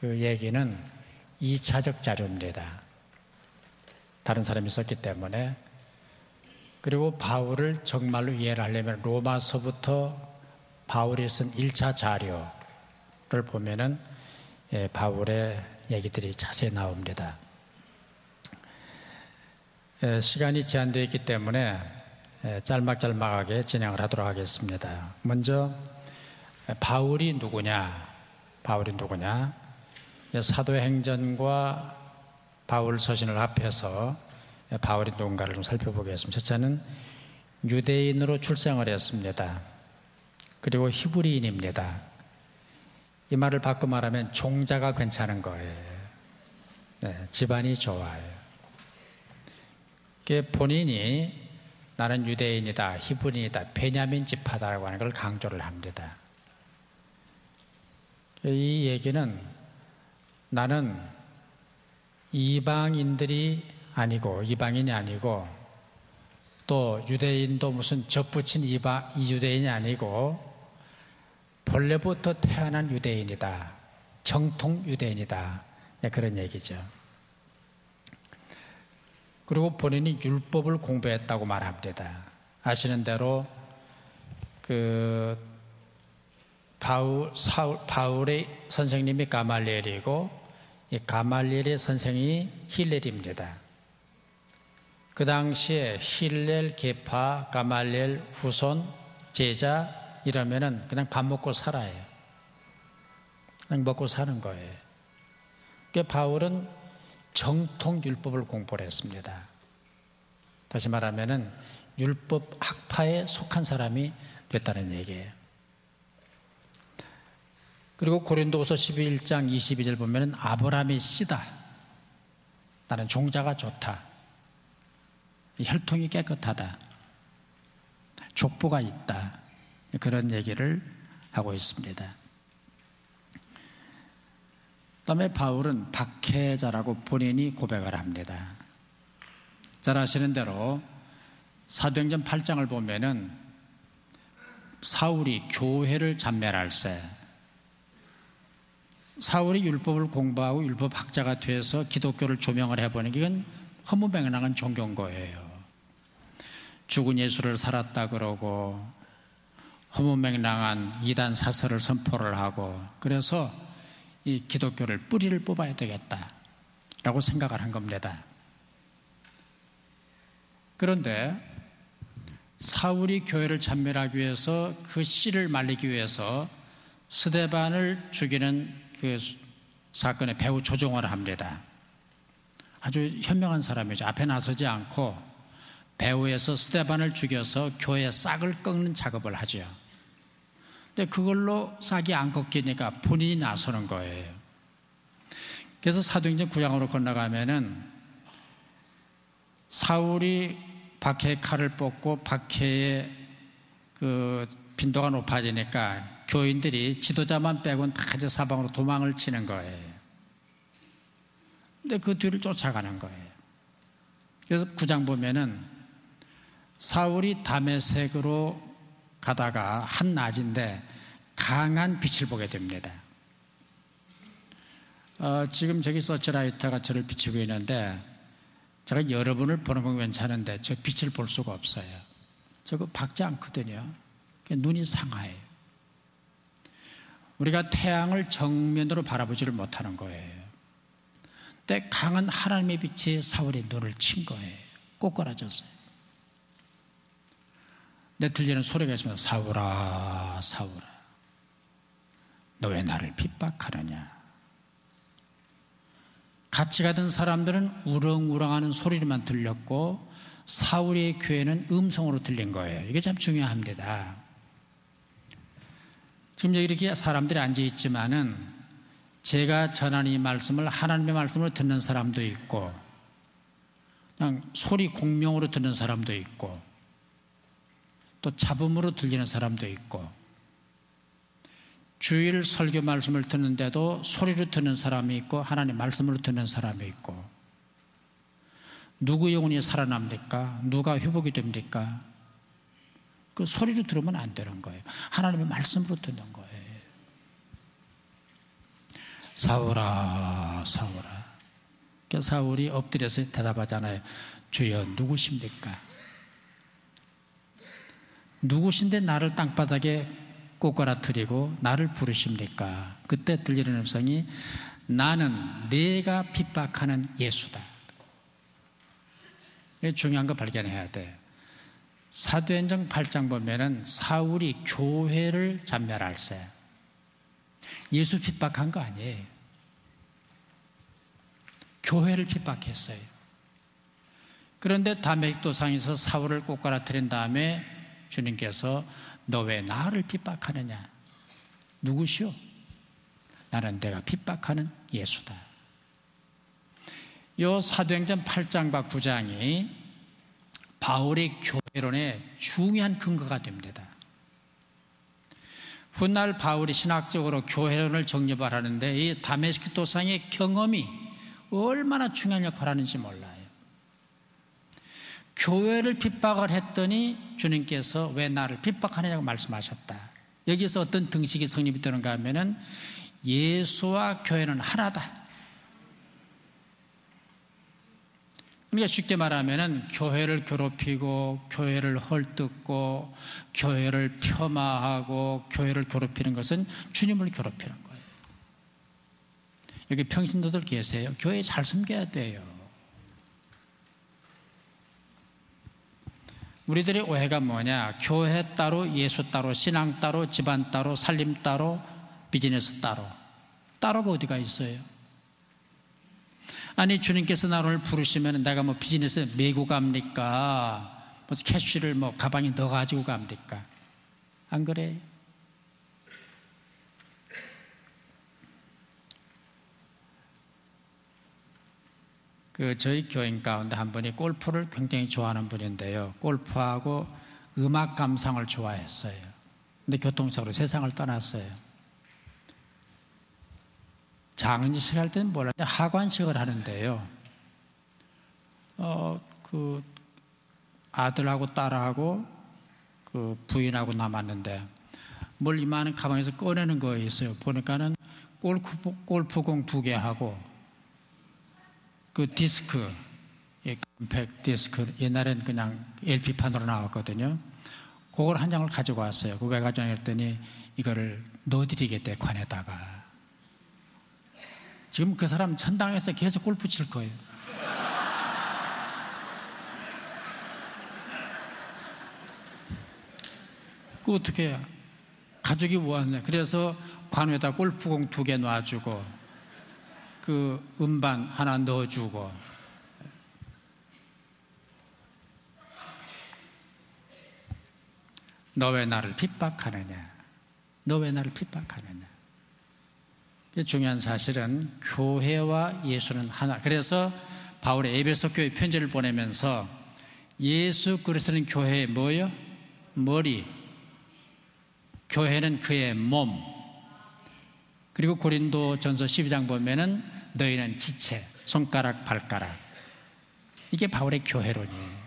그 얘기는 2차적 자료입니다. 다른 사람이 썼기 때문에. 그리고 바울을 정말로 이해를 하려면 로마서부터 바울이 쓴 1차 자료를 보면은 바울의 얘기들이 자세히 나옵니다. 시간이 제한되어 있기 때문에 짤막짤막하게 진행을 하도록 하겠습니다. 먼저 바울이 누구냐? 사도행전과 바울 서신을 합해서 바울이 누군가를 좀 살펴보겠습니다. 첫째는 유대인으로 출생을 했습니다. 그리고 히브리인입니다. 이 말을 바꿔 말하면 종자가 괜찮은 거예요. 집안이 좋아요. 본인이 나는 유대인이다, 히브리인이다, 베냐민 지파다라고 하는 걸 강조를 합니다. 이 얘기는 나는 이방인이 아니고 또 유대인도 무슨 접붙인 유대인이 아니고 본래부터 태어난 유대인이다, 정통 유대인이다, 그런 얘기죠. 그리고 본인이 율법을 공부했다고 말합니다. 아시는 대로 바울의 선생님이 가말리엘이고 이 가말리엘의 선생이 힐렐입니다. 그 당시에 힐렐, 계파, 가말리엘, 후손, 제자 이러면은 그냥 밥 먹고 살아요. 그냥 먹고 사는 거예요. 그러니까 바울은 정통 율법을 공부를 했습니다. 다시 말하면은 율법 학파에 속한 사람이 됐다는 얘기예요. 그리고 고린도후서 11장 22절 보면은 아브라함의 씨다. 나는 종자가 좋다. 혈통이 깨끗하다. 족보가 있다. 그런 얘기를 하고 있습니다. 그다음에 바울은 박해자라고 본인이 고백을 합니다. 잘 아시는 대로 사도행전 8장을 보면은 사울이 교회를 잔멸할세, 사울이 율법을 공부하고 율법 학자가 돼서 기독교를 조명을 해보는 이건 허무맹랑한 종교인 거예요. 죽은 예수를 살았다 그러고 허무맹랑한 이단 사설을 선포를 하고, 그래서 이 기독교를 뿌리를 뽑아야 되겠다라고 생각을 한 겁니다. 그런데 사울이 교회를 잔멸하기 위해서 그 씨를 말리기 위해서 스데반을 죽이는 그 사건의 배후 조종을 합니다. 아주 현명한 사람이죠. 앞에 나서지 않고 배후에서 스데반을 죽여서 교회의 싹을 꺾는 작업을 하죠. 근데 그걸로 싹이 안 꺾이니까 본인이 나서는 거예요. 그래서 사도행전 9장으로 건너가면은 사울이 박해의 칼을 뽑고 박해의 그 빈도가 높아지니까 교인들이 지도자만 빼고는 다 이제 사방으로 도망을 치는 거예요. 근데 그 뒤를 쫓아가는 거예요. 그래서 9장 보면은 사울이 다메섹으로 가다가 한낮인데 강한 빛을 보게 됩니다. 지금 저기 서치라이터가 저를 비추고 있는데 제가 여러분을 보는 건 괜찮은데 저 빛을 볼 수가 없어요. 저거 밝지 않거든요. 눈이 상해요. 우리가 태양을 정면으로 바라보지를 못하는 거예요. 근데 강한 하나님의 빛이 사울의 눈을 친 거예요. 꼬꾸라졌어요. 내 들리는 소리가 있으면 사울아, 사울아, 너 왜 나를 핍박하느냐. 같이 가던 사람들은 우렁우렁하는 소리만 들렸고 사울의 교회는 음성으로 들린 거예요. 이게 참 중요합니다. 지금 여기 이렇게 사람들이 앉아있지만은 제가 전하는 이 말씀을 하나님의 말씀으로 듣는 사람도 있고 그냥 소리 공명으로 듣는 사람도 있고 또 잡음으로 들리는 사람도 있고 주일 설교 말씀을 듣는데도 소리로 듣는 사람이 있고 하나님 말씀으로 듣는 사람이 있고 누구 영혼이 살아납니까? 누가 회복이 됩니까? 그 소리로 들으면 안 되는 거예요. 하나님의 말씀으로 듣는 거예요. 사울아, 사울아. 그래서 사울이 엎드려서 대답하잖아요. 주여, 누구십니까? 누구신데 나를 땅바닥에 꼬꾸라뜨리고 나를 부르십니까? 그때 들리는 음성이 나는 네가 핍박하는 예수다. 중요한 거 발견해야 돼. 사도행전 8장 보면은 사울이 교회를 잔멸할세. 예수 핍박한 거 아니에요. 교회를 핍박했어요. 그런데 다메섹도상에서 사울을 꼬꾸라뜨린 다음에 주님께서 너 왜 나를 핍박하느냐? 누구시오? 나는 내가 핍박하는 예수다. 이 사도행전 8장과 9장이 바울의 교회론의 중요한 근거가 됩니다. 훗날 바울이 신학적으로 교회론을 정립하라는데 이 다메섹 도상의 경험이 얼마나 중요한 역할을 하는지 몰라요. 교회를 핍박을 했더니 주님께서 왜 나를 핍박하느냐고 말씀하셨다. 여기서 어떤 등식이 성립이 되는가 하면은 예수와 교회는 하나다. 그러니까 쉽게 말하면은 교회를 괴롭히고 교회를 헐뜯고 교회를 폄하하고 교회를 괴롭히는 것은 주님을 괴롭히는 거예요. 여기 평신도들 계세요. 교회 잘 섬겨야 돼요. 우리들의 오해가 뭐냐? 교회 따로, 예수 따로, 신앙 따로, 집안 따로, 살림 따로, 비즈니스 따로. 따로가 어디가 있어요? 아니, 주님께서 나를 부르시면 내가 뭐 비즈니스 메고 갑니까? 무슨 캐쉬를 뭐 가방에 넣어가지고 갑니까? 안 그래요? 저희 교인 가운데 한 분이 골프를 굉장히 좋아하는 분인데요. 골프하고 음악 감상을 좋아했어요. 근데 교통사고로 세상을 떠났어요. 장례식 할 때는 몰랐는데 하관식을 하는데요. 아들하고 딸하고 부인하고 남았는데 뭘 이만한 가방에서 꺼내는 거 있어요. 보니까는 골프공 2개 하고 디스크, 컴팩 디스크, 옛날엔 그냥 LP판으로 나왔거든요. 그걸 한 장을 가지고 왔어요. 왜 가져왔냐 했더니 이거를 넣어드리겠대, 관에다가. 지금 그 사람 천당에서 계속 골프 칠 거예요. 그 어떻게 해요? 가족이 모았네. 그래서 관에다 골프공 2개 놔주고 음반 하나 넣어주고. 너 왜 나를 핍박하느냐? 너 왜 나를 핍박하느냐? 중요한 사실은 교회와 예수는 하나. 그래서 바울이 에베소 교회 편지를 보내면서 예수 그리스도는 교회의 뭐요? 머리. 교회는 그의 몸. 그리고 고린도 전서 12장 보면은 너희는 지체, 손가락, 발가락. 이게 바울의 교회론이에요.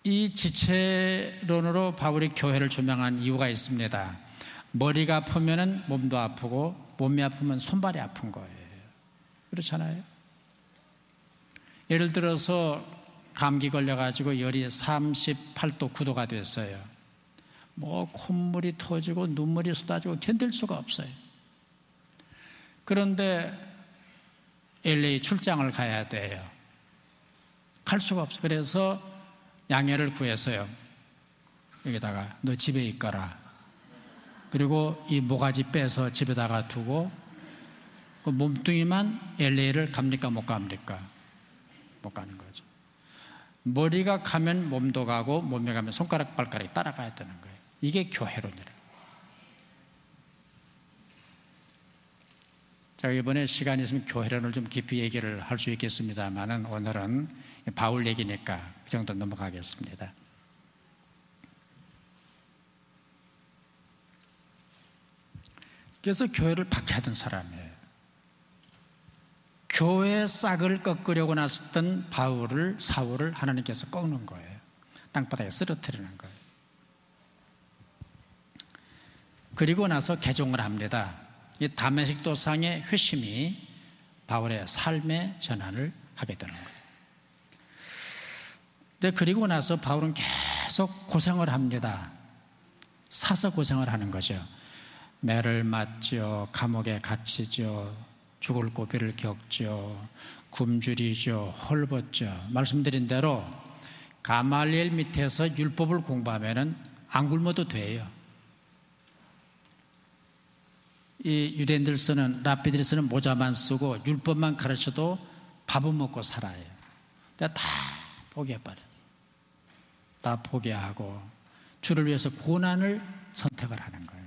이 지체론으로 바울이 교회를 조명한 이유가 있습니다. 머리가 아프면은 몸도 아프고 몸이 아프면 손발이 아픈 거예요. 그렇잖아요. 예를 들어서 감기 걸려가지고 열이 38도, 9도가 됐어요. 뭐 콧물이 터지고 눈물이 쏟아지고 견딜 수가 없어요. 그런데 LA 출장을 가야 돼요. 갈 수가 없어요. 그래서 양해를 구해서요. 여기다가 너 집에 있거라. 그리고 이 모가지 빼서 집에다가 두고 그 몸뚱이만 LA를 갑니까 못 갑니까? 못 가는 거죠. 머리가 가면 몸도 가고 몸이 가면 손가락 발가락이 따라가야 되는 거예요. 이게 교회론이래요. 자, 이번에 시간이 있으면 교회론을 좀 깊이 얘기를 할 수 있겠습니다만은 오늘은 바울 얘기니까 그 정도 넘어가겠습니다. 그래서 교회를 박해하던 사람이에요. 교회의 싹을 꺾으려고 나섰던 사울을 하나님께서 꺾는 거예요. 땅바닥에 쓰러뜨리는 거예요. 그리고 나서 개종을 합니다. 이 다메섹 도상의 회심이 바울의 삶의 전환을 하게 되는 거예요. 근데 그리고 나서 바울은 계속 고생을 합니다. 사서 고생을 하는 거죠. 매를 맞죠. 감옥에 갇히죠. 죽을 고비를 겪죠. 굶주리죠. 헐벗죠. 말씀드린 대로 가말리엘 밑에서 율법을 공부하면은 안 굶어도 돼요. 이 유대인들 쓰는, 랍비들이 쓰는 모자만 쓰고 율법만 가르쳐도 밥은 먹고 살아요. 근데 다 포기해버려요. 다 포기하고 주를 위해서 고난을 선택을 하는 거예요.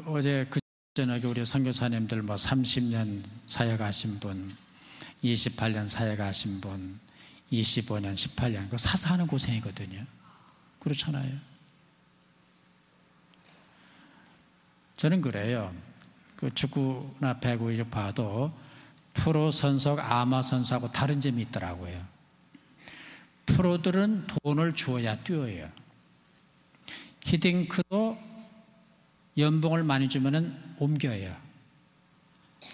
어제 그 저녁에 우리 선교사님들 30년 사역 하신 분, 28년 사역 하신 분, 25년, 18년, 그거 사서 하는 고생이거든요. 그렇잖아요. 저는 그래요. 그 축구나 배구 이렇게 봐도 프로 선수하고 아마 선수하고 다른 점이 있더라고요. 프로들은 돈을 주어야 뛰어요. 히딩크도 연봉을 많이 주면은 옮겨요.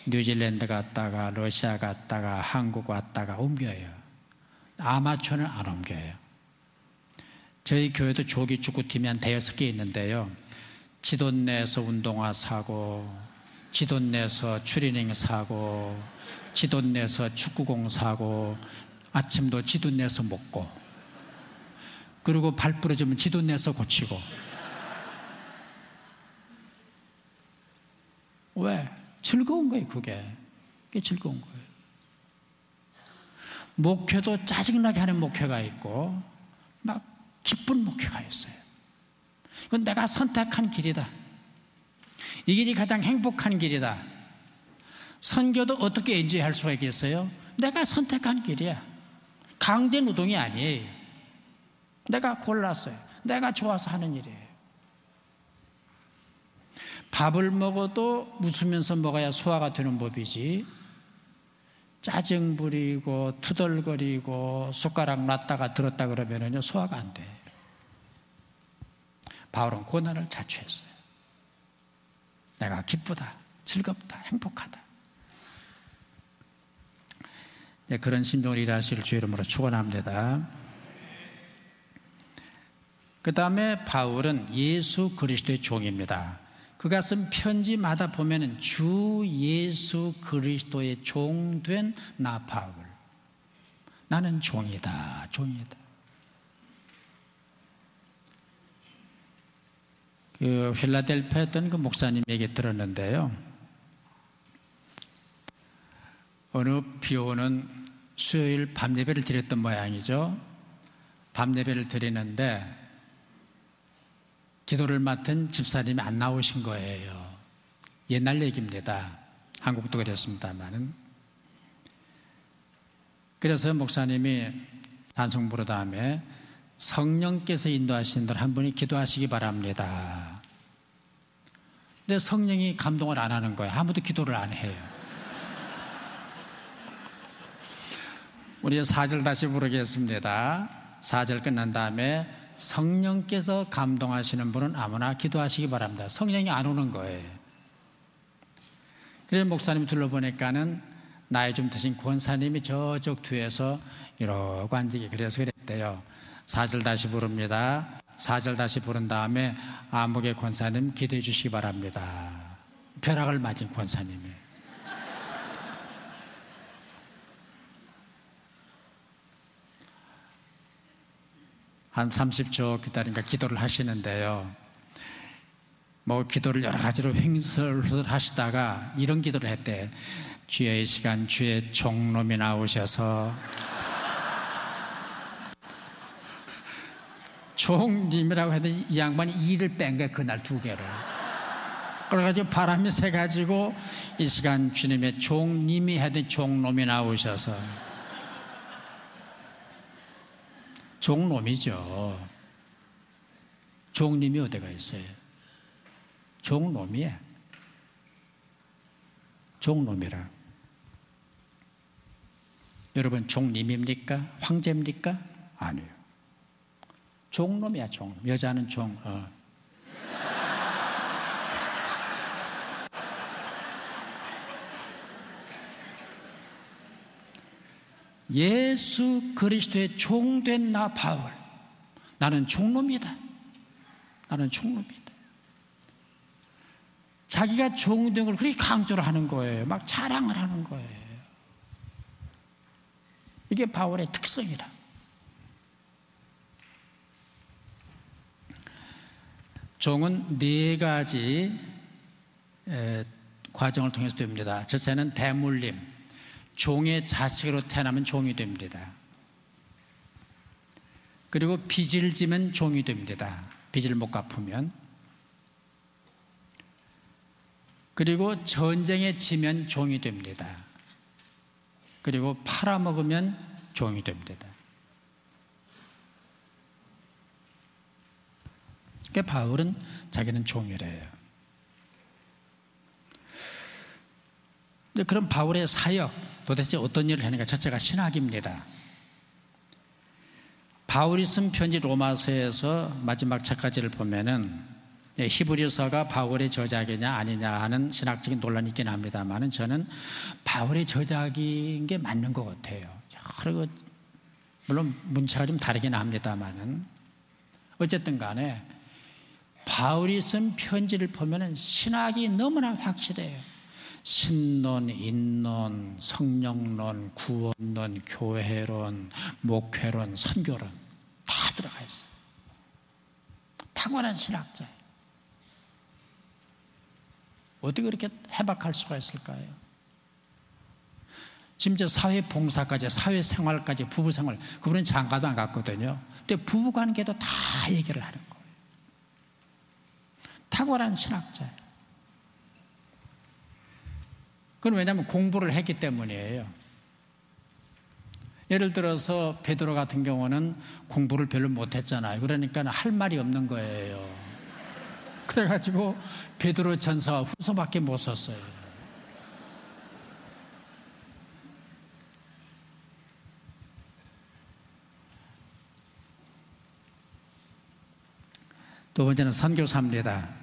뉴질랜드 갔다가 러시아 갔다가 한국 왔다가 옮겨요. 아마추어는 안 옮겨요. 저희 교회도 조기 축구팀이 한 5개 있는데요. 지돈 내서 운동화 사고, 지돈 내서 추리닝 사고, 지돈 내서 축구공 사고, 아침도 지돈 내서 먹고, 그리고 발 부러지면 지돈 내서 고치고. 왜? 즐거운 거예요, 그게. 그게 즐거운 거예요. 목회도 짜증나게 하는 목회가 있고, 막 기쁜 목회가 있어요. 이건 내가 선택한 길이다. 이 길이 가장 행복한 길이다. 선교도 어떻게 엔조이할 수가 있겠어요? 내가 선택한 길이야. 강제 노동이 아니에요. 내가 골랐어요. 내가 좋아서 하는 일이에요. 밥을 먹어도 웃으면서 먹어야 소화가 되는 법이지, 짜증 부리고 투덜거리고 숟가락 놨다가 들었다 그러면은요 소화가 안 돼. 바울은 고난을 자초했어요. 내가 기쁘다, 즐겁다, 행복하다. 네, 그런 심정을 일하실 주 이름으로 축원합니다. 그 다음에 바울은 예수 그리스도의 종입니다. 그가 쓴 편지마다 보면은 주 예수 그리스도의 종된 나 바울. 나는 종이다, 종이다. 그 필라델피아에 있던 그 목사님에게 들었는데요. 어느 비 오는 수요일 밤 예배를 드렸던 모양이죠. 밤 예배를 드리는데 기도를 맡은 집사님이 안 나오신 거예요. 옛날 얘기입니다. 한국도 그랬습니다만은. 그래서 목사님이 단송 부른 다음에 성령께서 인도하신 분 한 분이 기도하시기 바랍니다. 근데 성령이 감동을 안 하는 거예요. 아무도 기도를 안 해요. 우리 4절 다시 부르겠습니다. 4절 끝난 다음에 성령께서 감동하시는 분은 아무나 기도하시기 바랍니다. 성령이 안 오는 거예요. 그래서 목사님 둘러보니까는 나이 좀 드신 권사님이 저쪽 뒤에서 이러고 앉기, 그래서 그랬대요. 4절 다시 부릅니다. 4절 다시 부른 다음에 아무개 권사님 기도해 주시기 바랍니다. 벼락을 맞은 권사님이. 한 30초 기다리니까 기도를 하시는데요. 뭐 기도를 여러 가지로 횡설을 하시다가 이런 기도를 했대. 주의 시간 주의 종놈이 나오셔서 종님이라고 해도 이 양반이 이를 뺀 거야, 그날 2개를. 그래가지고 바람이 새가지고 이 시간 주님의 종님이 해도 종놈이 나오셔서. 종놈이죠. 종님이 어디가 있어요? 종놈이야. 종놈이라. 여러분 종님입니까? 황제입니까? 아니에요. 종놈이야, 종. 여자는 종. 예수 그리스도의 종된 나 바울, 나는 종놈이다. 나는 종놈이다. 자기가 종된 걸 그렇게 강조를 하는 거예요. 막 자랑을 하는 거예요. 이게 바울의 특성이라. 종은 네 가지 과정을 통해서 됩니다. 첫째는 대물림, 종의 자식으로 태어나면 종이 됩니다. 그리고 빚을 지면 종이 됩니다. 빚을 못 갚으면. 그리고 전쟁에 지면 종이 됩니다. 그리고 팔아먹으면 종이 됩니다. 그러니까 바울은 자기는 종이래요. 근데 그럼 바울의 사역, 도대체 어떤 일을 하는가? 첫째가 신학입니다. 바울이 쓴 편지 로마서에서 마지막 책까지를 보면은 히브리서가 바울의 저작이냐 아니냐 하는 신학적인 논란이 있긴 합니다만 저는 바울의 저작인 게 맞는 것 같아요. 그리고 물론 문체가 좀 다르긴 합니다만 어쨌든 간에 바울이 쓴 편지를 보면은 신학이 너무나 확실해요. 신론, 인론, 성령론, 구원론, 교회론, 목회론, 선교론 다 들어가 있어요. 탁월한 신학자예요. 어떻게 그렇게 해박할 수가 있을까요? 심지어 사회봉사까지, 사회생활까지, 부부생활, 그분은 장가도 안 갔거든요. 근데 부부관계도 다 얘기를 하는 거예요. 탁월한 신학자예요. 그건 왜냐하면 공부를 했기 때문이에요. 예를 들어서 베드로 같은 경우는 공부를 별로 못했잖아요. 그러니까 할 말이 없는 거예요. 그래가지고 베드로 전서와 후서밖에 못 썼어요. 두 번째는 선교사입니다.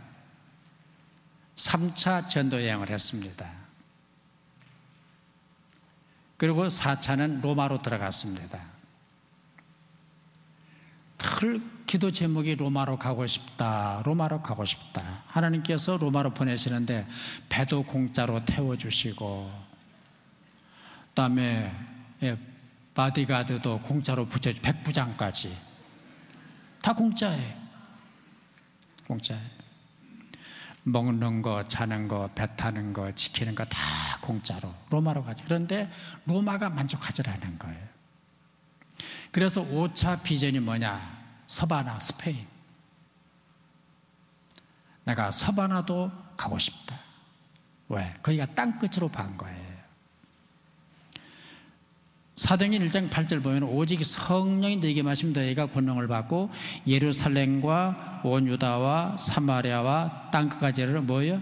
3차 전도 여행을 했습니다. 그리고 4차는 로마로 들어갔습니다. 늘 기도 제목이 로마로 가고 싶다, 로마로 가고 싶다. 하나님께서 로마로 보내시는데 배도 공짜로 태워주시고 그다음에 바디가드도 공짜로 붙여주고 백부장까지 다 공짜예요. 공짜예요. 먹는 거, 자는 거, 배 타는 거, 지키는 거 다 공짜로 로마로 가죠. 그런데 로마가 만족하지 않은 거예요. 그래서 5차 비전이 뭐냐? 서바나, 스페인. 내가 서바나도 가고 싶다. 왜? 거기가 땅끝으로 반 거예요. 사도행전 1장 8절 보면 오직 성령이 너에게 마시면 너희가 권능을 받고 예루살렘과 온 유다와 사마리아와 땅끝까지 이르러 뭐예요?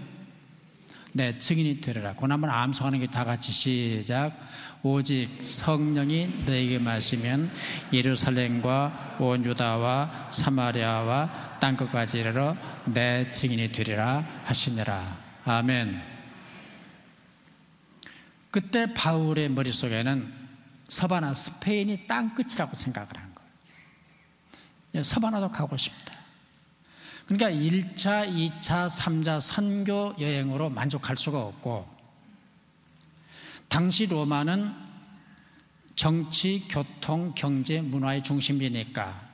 내 증인이 되리라. 그 한번 암송하는 게 다 같이 시작. 오직 성령이 너에게 마시면 예루살렘과 온 유다와 사마리아와 땅끝까지 이르러 내 증인이 되리라 하시니라. 아멘. 그때 바울의 머릿속에는 서바나, 스페인이 땅끝이라고 생각을 한 거예요. 서바나도 가고 싶다. 그러니까 1차, 2차, 3차 선교 여행으로 만족할 수가 없고 당시 로마는 정치, 교통, 경제, 문화의 중심지니까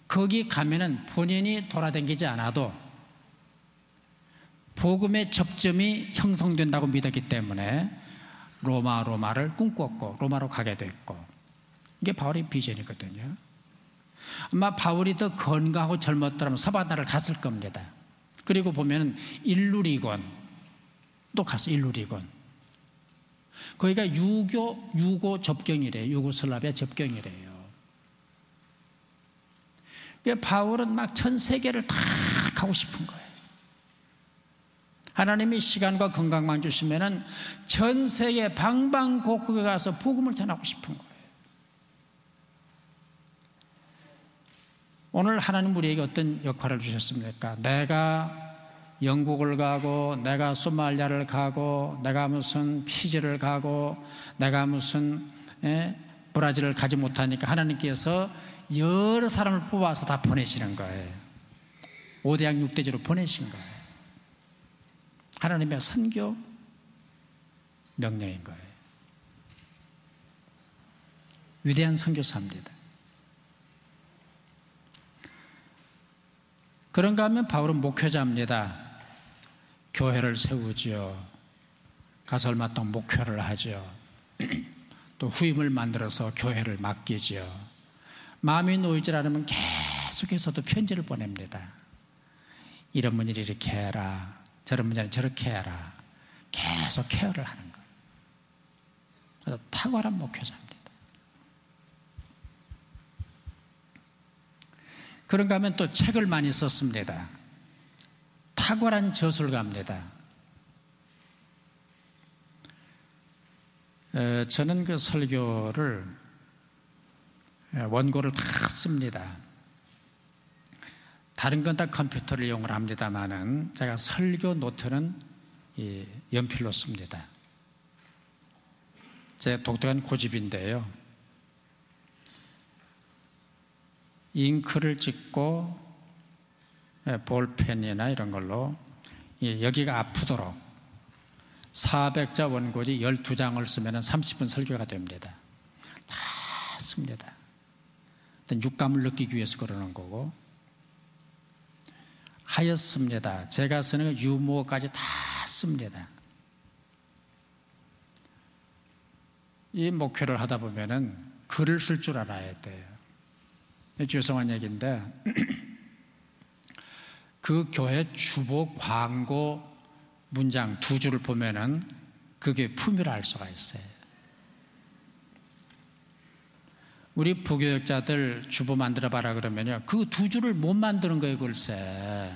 거기 가면은 본인이 돌아다니지 않아도 복음의 접점이 형성된다고 믿었기 때문에 로마를 꿈꿨고 로마로 가게 됐고 이게 바울의 비전이거든요. 아마 바울이 더 건강하고 젊었더라면 서바나를 갔을 겁니다. 그리고 보면 일루리곤 또 가서 일루리곤 거기가 유고 접경이래요. 유고슬라비아 접경이래요. 바울은 막 전 세계를 다 가고 싶은 거예요. 하나님이 시간과 건강만 주시면은 전 세계 방방곡곡에 가서 복음을 전하고 싶은 거예요. 오늘 하나님 우리에게 어떤 역할을 주셨습니까? 내가 영국을 가고, 내가 소말리아를 가고, 내가 무슨 피지를 가고, 내가 무슨 브라질을 가지 못하니까 하나님께서 여러 사람을 뽑아서 다 보내시는 거예요. 5대양 6대주로 보내신 거예요. 하나님의 선교 명령인 거예요. 위대한 선교사입니다. 그런가 하면 바울은 목회자입니다. 교회를 세우지요. 가서 얼마 동안 목회를 하죠. 또 후임을 만들어서 교회를 맡기죠. 마음이 놓이질 않으면 계속해서 또 편지를 보냅니다. 이런 문제를 이렇게 해라, 저런 문제는 저렇게 해라. 계속 케어를 하는 거예요. 그래서 탁월한 목회자입니다. 그런가 하면 또 책을 많이 썼습니다. 탁월한 저술가입니다. 저는 그 설교를 원고를 다 씁니다. 다른 건 다 컴퓨터를 이용을 합니다만은 제가 설교 노트는 연필로 씁니다. 제 독특한 고집인데요. 잉크를 찍고 볼펜이나 이런 걸로 여기가 아프도록 400자 원고지 12장을 쓰면 30분 설교가 됩니다. 다 씁니다. 육감을 느끼기 위해서 그러는 거고, 하였습니다. 제가 쓰는 유머까지 다 씁니다. 이 목회를 하다 보면은 글을 쓸 줄 알아야 돼요. 죄송한 얘기인데 그 교회 주보 광고 문장 2줄을 보면은 그게 품위를 알 수가 있어요. 우리 부교역자들 주보 만들어 봐라 그러면요, 그 2줄을 못 만드는 거예요. 글쎄,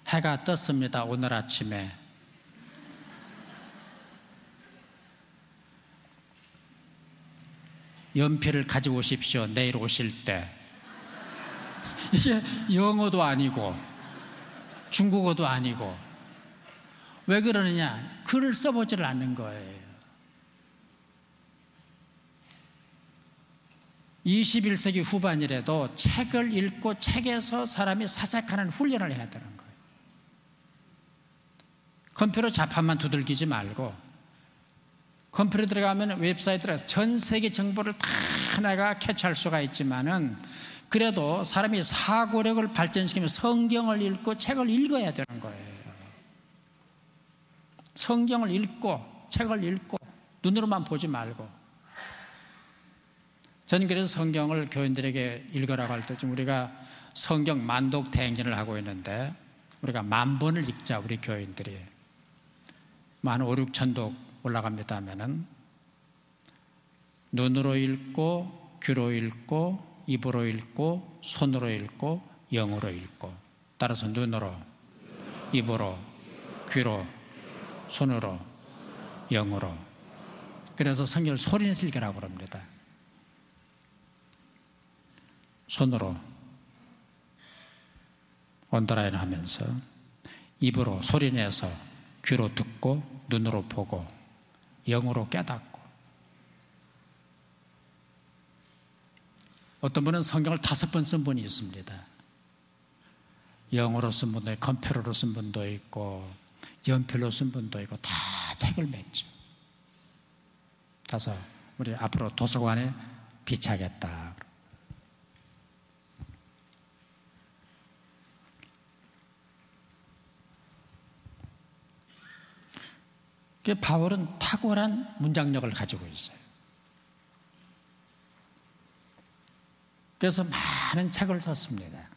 해가 떴습니다. 오늘 아침에. 연필을 가지고 오십시오. 내일 오실 때. 이게 영어도 아니고 중국어도 아니고. 왜 그러느냐? 글을 써보지를 않는 거예요. 21세기 후반이라도 책을 읽고 책에서 사람이 사색하는 훈련을 해야 되는 거예요. 컴퓨터 자판만 두들기지 말고, 컴퓨터에 들어가면 웹사이트에서 전 세계 정보를 다 내가 캐치할 수가 있지만은 그래도 사람이 사고력을 발전시키면 성경을 읽고 책을 읽어야 되는 거예요. 성경을 읽고 책을 읽고 눈으로만 보지 말고. 저는 그래서 성경을 교인들에게 읽으라고 할 때 좀 우리가 성경 만독 대행진을 하고 있는데 우리가 10,000번을 읽자, 우리 교인들이. 한 5,000~6,000 독 올라갑니다 하면은 눈으로 읽고, 귀로 읽고, 입으로 읽고, 손으로 읽고, 영으로 읽고. 따라서 눈으로, 입으로, 귀로, 손으로, 영으로. 그래서 성경을 소리내서 읽으라고 합니다. 손으로 언더라인 하면서, 입으로 소리내서, 귀로 듣고, 눈으로 보고, 영으로 깨닫고. 어떤 분은 성경을 5번 쓴 분이 있습니다. 영어로 쓴 분도 있고, 컴퓨터로 쓴 분도 있고, 연필로 쓴 분도 있고, 다 책을 맺죠. 가서 우리 앞으로 도서관에 비치하겠다. 바울은 탁월한 문장력을 가지고 있어요. 그래서 많은 책을 썼습니다.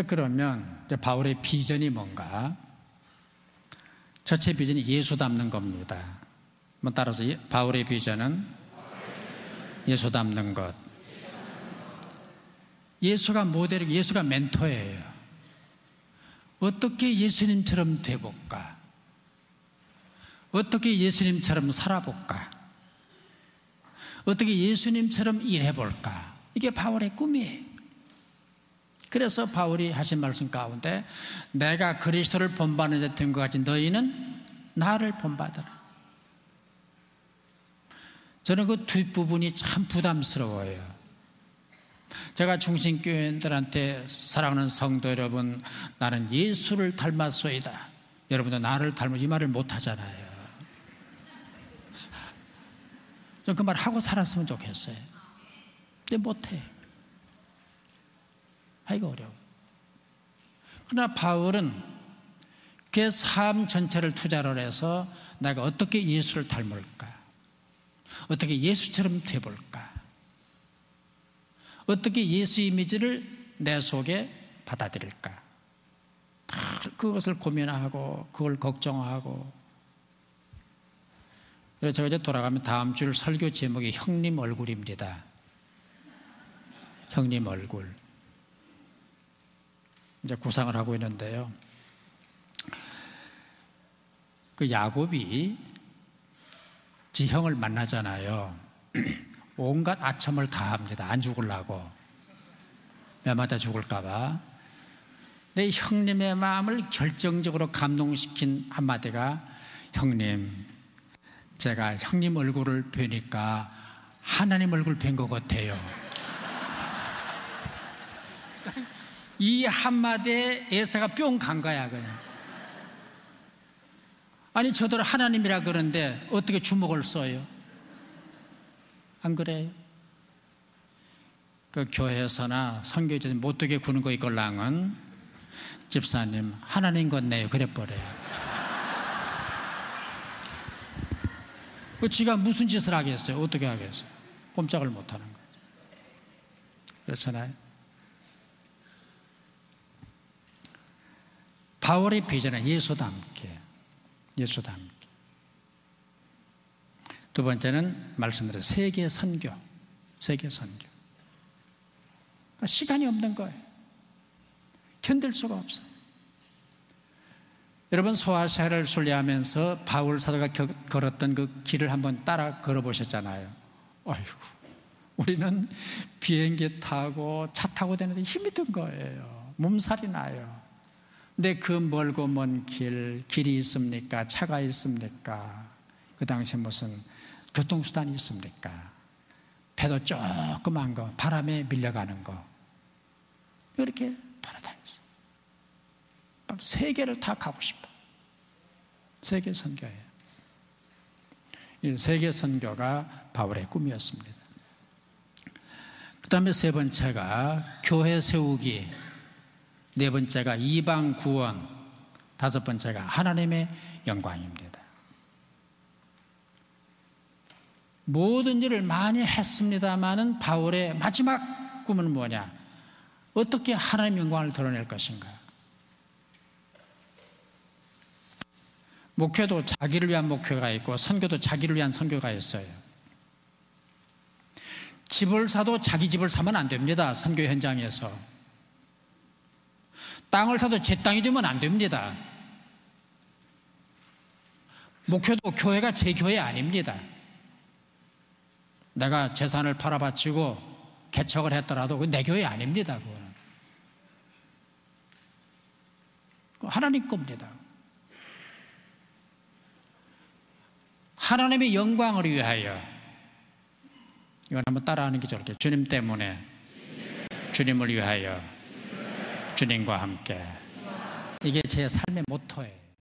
그러면 바울의 비전이 뭔가? 첫째 비전이 예수 닮는 겁니다. 따라서 바울의 비전은 예수 닮는 것. 예수가 모델이고 예수가 멘토예요. 어떻게 예수님처럼 돼볼까? 어떻게 예수님처럼 살아볼까? 어떻게 예수님처럼 일해볼까? 이게 바울의 꿈이에요. 그래서 바울이 하신 말씀 가운데 내가 그리스도를 본받는 자 된 것 같이 너희는 나를 본받아라. 저는 그 뒷부분이 참 부담스러워요. 제가 중신교회들한테 사랑하는 성도 여러분, 나는 예수를 닮았소이다. 여러분도 나를 닮은 이 말을 못하잖아요. 좀 그 말 하고 살았으면 좋겠어요. 근데 못해. 하기가 어려워. 그러나 바울은 그 삶 전체를 투자를 해서 내가 어떻게 예수를 닮을까? 어떻게 예수처럼 돼볼까? 어떻게 예수 이미지를 내 속에 받아들일까? 그것을 고민하고 그걸 걱정하고. 그래서 제가 이제 돌아가면 다음 주 설교 제목이 형님 얼굴입니다. 형님 얼굴. 이제 구상을 하고 있는데요. 그 야곱이 지 형을 만나잖아요. 온갖 아첨을 다 합니다. 안 죽으려고. 매 맞아 죽을까봐. 내 형님의 마음을 결정적으로 감동시킨 한마디가 형님, 제가 형님 얼굴을 뵈니까 하나님 얼굴 뵌 것 같아요. 이 한마디에 에서가 뿅 간 거야 그냥. 아니 저들 하나님이라 그러는데 어떻게 주먹을 써요? 안 그래요? 그 교회에서나 선교제에서 못되게 구는 거 이걸랑은 집사님 하나님 같네요 그래버려요. 그 지가 무슨 짓을 하겠어요? 어떻게 하겠어요? 꼼짝을 못하는 거죠. 그렇잖아요. 바울의 비전은 예수 닮게, 예수 닮게. 두 번째는 말씀드린 세계 선교, 세계 선교. 그러니까 시간이 없는 거예요. 견딜 수가 없어요. 여러분 소아시아를 순례하면서 바울 사도가 걸었던 그 길을 한번 따라 걸어보셨잖아요. 아이고, 우리는 비행기 타고 차 타고 다니는데 힘이 든 거예요. 몸살이 나요. 근데 그 멀고 먼 길이 있습니까? 차가 있습니까? 그 당시에 무슨 교통수단이 있습니까? 배도 조그만 거, 바람에 밀려가는 거. 이렇게 돌아다녔어요. 막 세계를 다 가고 싶어. 세계 선교예요. 이 세계 선교가 바울의 꿈이었습니다. 그 다음에 세 번째가 교회 세우기, 네 번째가 이방 구원, 다섯 번째가 하나님의 영광입니다. 모든 일을 많이 했습니다마는 바울의 마지막 꿈은 뭐냐? 어떻게 하나님의 영광을 드러낼 것인가? 목회도 자기를 위한 목회가 있고 선교도 자기를 위한 선교가 있어요. 집을 사도 자기 집을 사면 안 됩니다. 선교 현장에서. 땅을 사도 제 땅이 되면 안 됩니다. 목회도 교회가 제 교회 아닙니다. 내가 재산을 팔아바치고 개척을 했더라도 그건 내 교회 아닙니다. 그거는 하나님 겁니다. 하나님의 영광을 위하여. 이건 한번 따라하는 게 좋을게요. 주님 때문에, 주님을 위하여, 주님과 함께. 이게 제 삶의 모토예요.